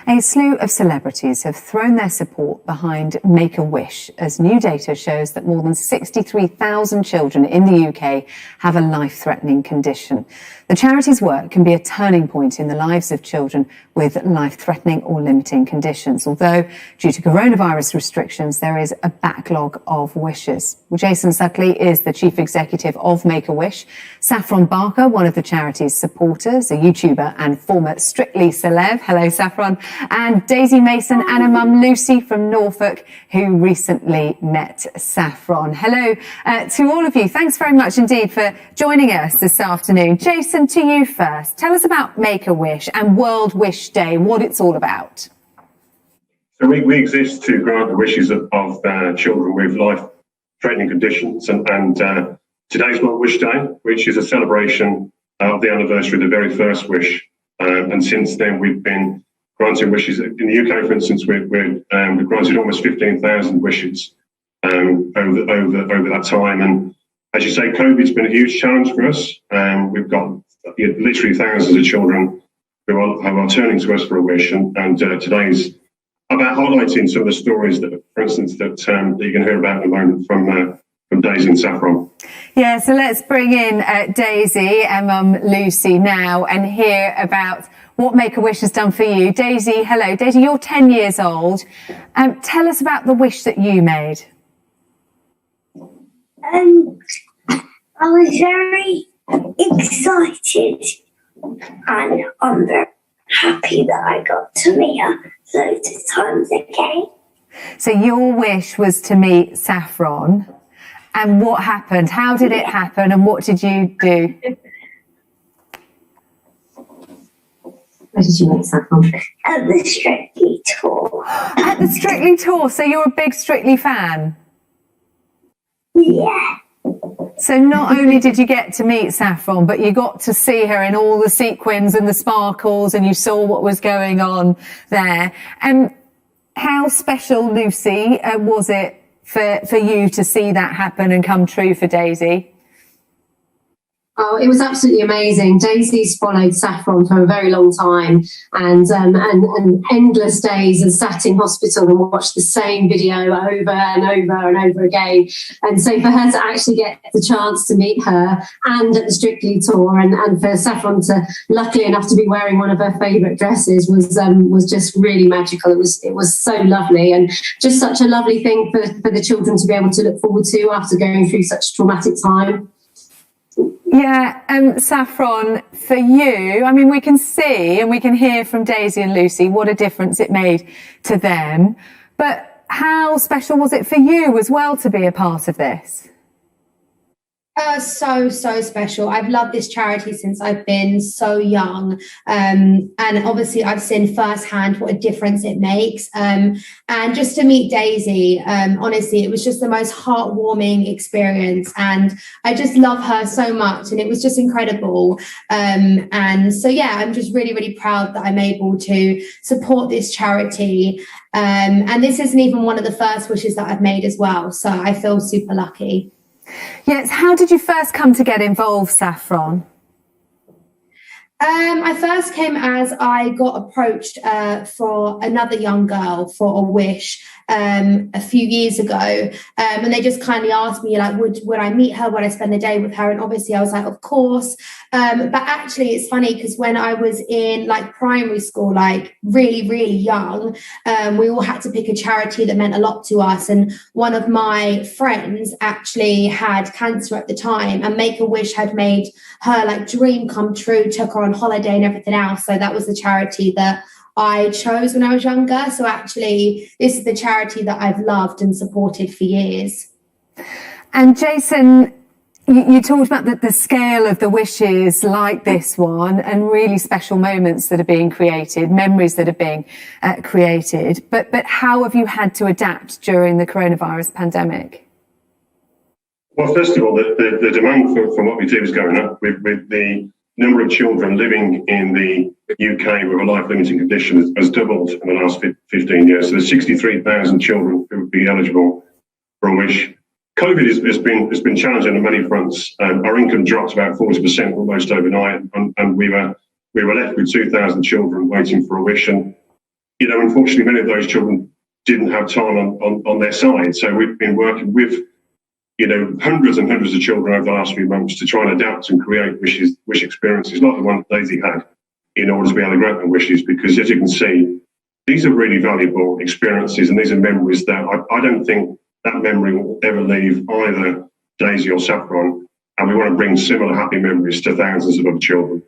A slew of celebrities have thrown their support behind Make-A-Wish as new data shows that more than 63,000 children in the UK have a life-threatening condition. The charity's work can be a turning point in the lives of children with life-threatening or limiting conditions, although due to coronavirus restrictions there is a backlog of wishes. Well, Jason Suckley is the chief executive of Make-A-Wish. Saffron Barker, one of the charity's supporters, a YouTuber and former Strictly celeb. Hello, Saffron. And Daisy Mason and her mum Lucy from Norfolk, who recently met Saffron. Hello to all of you. Thanks very much indeed for joining us this afternoon. Jason, to you first. Tell us about Make-A-Wish and World Wish Day, what it's all about. So we exist to grant the wishes of children with life-threatening conditions, and today's World Wish Day, which is a celebration of the anniversary of the very first wish. And since then, we've been granting wishes. In the UK, for instance, we've granted almost 15,000 wishes over that time. And as you say, COVID's been a huge challenge for us. We've got literally thousands of children who are turning to us for a wish. And today's about highlighting some of the stories that, for instance, that you can hear about in a moment from Daisy and Saffron. Yeah, so let's bring in Daisy and mum Lucy now and hear about what Make-A-Wish has done for you. Daisy, hello. Daisy, you're 10 years old. Tell us about the wish that you made. I was very excited and I'm very happy that I got to meet her loads of times again. So your wish was to meet Saffron. And what happened? How did it happen? And what did you do? Where did you meet Saffron? At the Strictly tour. At the Strictly tour. So you're a big Strictly fan? Yeah. So not only did you get to meet Saffron, but you got to see her in all the sequins and the sparkles, and you saw what was going on there. And how special, Lucy, was it for you to see that happen and come true for Daisy? Oh, it was absolutely amazing. Daisy's followed Saffron for a very long time, and endless days and sat in hospital and watched the same video over and over and over again. And so for her to actually get the chance to meet her and at the Strictly tour, and for Saffron to luckily enough to be wearing one of her favourite dresses was just really magical. It was so lovely, and just such a lovely thing for the children to be able to look forward to after going through such a traumatic time. Yeah, Saffron, for you, I mean, we can see and we can hear from Daisy and Lucy what a difference it made to them. But how special was it for you as well to be a part of this? So special. I've loved this charity since I've been so young. And obviously I've seen firsthand what a difference it makes. And just to meet Daisy, honestly, it was just the most heartwarming experience. And I just love her so much. And it was just incredible. And so, yeah, I'm just really, really proud that I'm able to support this charity. And this isn't even one of the first wishes that I've made as well. So I feel super lucky. Yes. How did you first come to get involved, Saffron? I first came as I got approached for another young girl for a wish a few years ago, and they just kindly asked me, like, would I meet her? Would I spend the day with her? And obviously I was like, of course. But actually it's funny because when I was in like primary school, like really, really young, we all had to pick a charity that meant a lot to us. And one of my friends actually had cancer at the time, and Make-A-Wish had made her like dream come true, took her on holiday and everything else. So that was the charity that I chose when I was younger. So actually, this is the charity that I've loved and supported for years. And Jason, you talked about the scale of the wishes like this one, and really special moments that are being created, memories that are being created. But how have you had to adapt during the coronavirus pandemic? Well, first of all, the demand for what we do is going up with the number of children living in the UK with a life-limiting condition has doubled in the last 15 years. So there's 63,000 children who would be eligible for a wish. COVID has been challenging on many fronts. Our income dropped about 40% almost overnight, and we were left with 2,000 children waiting for a wish. And unfortunately, many of those children didn't have time on their side. So we've been working with, hundreds and hundreds of children over the last few months to try and adapt and create wish experiences like the one that Daisy had in order to be able to grant their wishes. Because as you can see, these are really valuable experiences and these are memories that I don't think that memory will ever leave either Daisy or Saffron. And we want to bring similar happy memories to thousands of other children.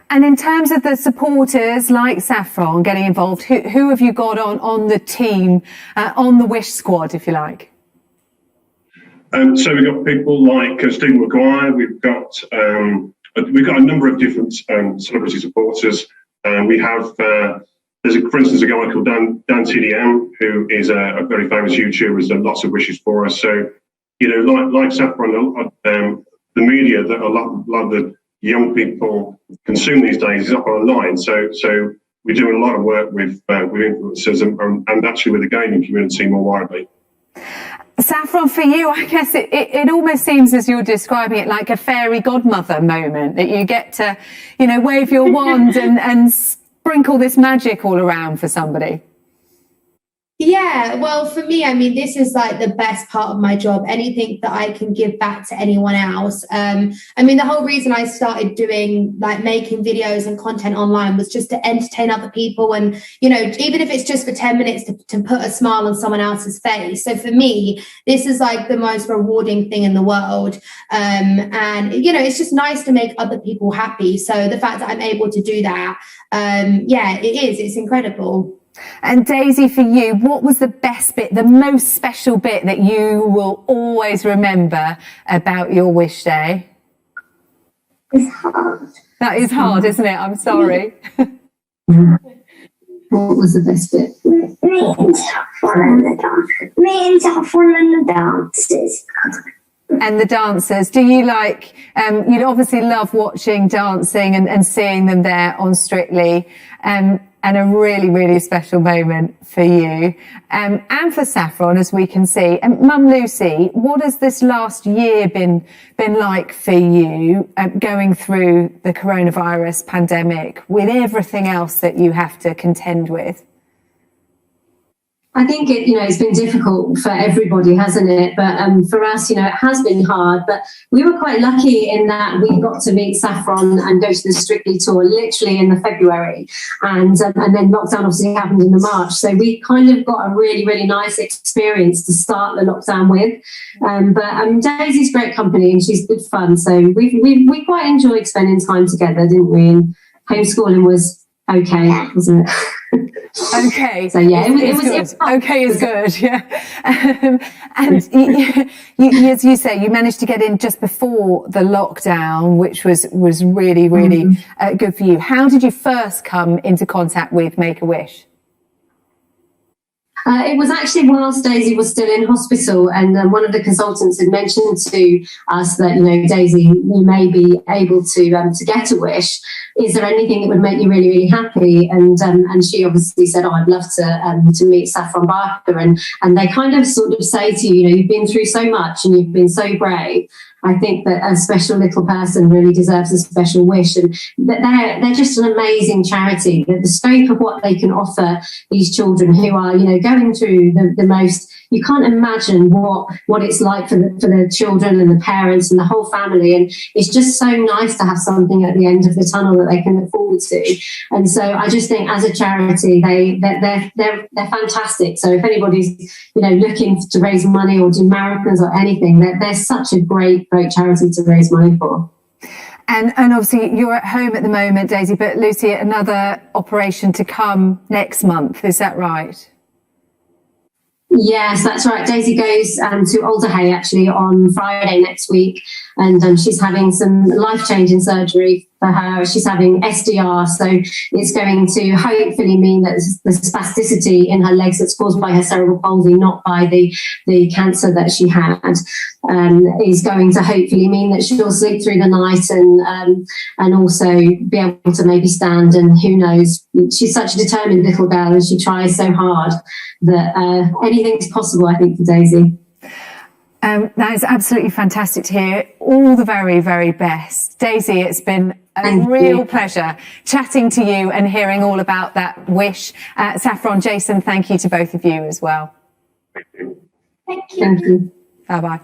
And in terms of the supporters like Saffron getting involved, who have you got on the team, on the Wish squad, if you like? So we've got people like Stephen Maguire. We've got a number of different celebrity supporters. We have, for instance, a guy called Dan TDM, who is a very famous YouTuber, has done lots of wishes for us. So, like Saffron, the media that a lot of the young people consume these days is up online. So we're doing a lot of work with influencers and actually with the gaming community more widely. Saffron, for you, I guess it almost seems as you're describing it like a fairy godmother moment, that you get to, wave your wand and sprinkle this magic all around for somebody. Yeah, well, for me, I mean, this is like the best part of my job. Anything that I can give back to anyone else. I mean, the whole reason I started doing making videos and content online was just to entertain other people. And, even if it's just for 10 minutes to put a smile on someone else's face. So for me, this is like the most rewarding thing in the world. And, it's just nice to make other people happy. So the fact that I'm able to do that, it's incredible. And Daisy, for you, what was the best bit, the most special bit that you will always remember about your Wish Day? It's hard. That is hard, isn't it? I'm sorry. What was the best bit? Me and Saffron and the dancers. And the dancers, do you like, you'd obviously love watching dancing and seeing them there on Strictly, and a really, really special moment for you, and for Saffron, as we can see. And Mum Lucy, what has this last year been like for you, going through the coronavirus pandemic with everything else that you have to contend with? I think it's been difficult for everybody, hasn't it? But for us, it has been hard. But we were quite lucky in that we got to meet Saffron and go to the Strictly tour literally in the February, and then lockdown obviously happened in the March. So we kind of got a really, really nice experience to start the lockdown with. But Daisy's great company and she's good fun. So we quite enjoyed spending time together, didn't we? And homeschooling was okay, wasn't it? Okay. So yeah, it was good. Okay is good. Yeah. And you, as you say, you managed to get in just before the lockdown, which was really, really good for you. How did you first come into contact with Make-A-Wish? It was actually whilst Daisy was still in hospital, and one of the consultants had mentioned to us that, Daisy, you may be able to get a wish. Is there anything that would make you really, really happy? And she obviously said, I'd love to meet Saffron Barker. And they kind of sort of say to you, you've been through so much and you've been so brave. I think that a special little person really deserves a special wish, and that they're just an amazing charity. The scope of what they can offer these children who are, going through the most. You can't imagine what it's like for the children and the parents and the whole family, and it's just so nice to have something at the end of the tunnel that they can look forward to. And so I just think, as a charity, they're fantastic. So if anybody's looking to raise money or do marathons or anything, they're such a great charity to raise money for. And obviously you're at home at the moment, Daisy, but Lucy, another operation to come next month, is that right? Yes, that's right. Daisy goes to Alderhay actually on Friday next week, and she's having some life-changing surgery for her. She's having SDR, so it's going to hopefully mean that the spasticity in her legs that's caused by her cerebral palsy, not by the cancer that she had, is going to hopefully mean that she'll sleep through the night and also be able to maybe stand. And who knows, she's such a determined little girl and she tries so hard that anything's possible, I think, for Daisy. That is absolutely fantastic to hear. All the very, very best. Daisy, it's been a real pleasure chatting to you and hearing all about that wish. Saffron, Jason, thank you to both of you as well. Thank you. Bye-bye.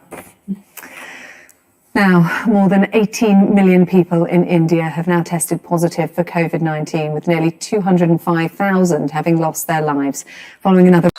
Now, more than 18 million people in India have now tested positive for COVID-19, with nearly 205,000 having lost their lives following another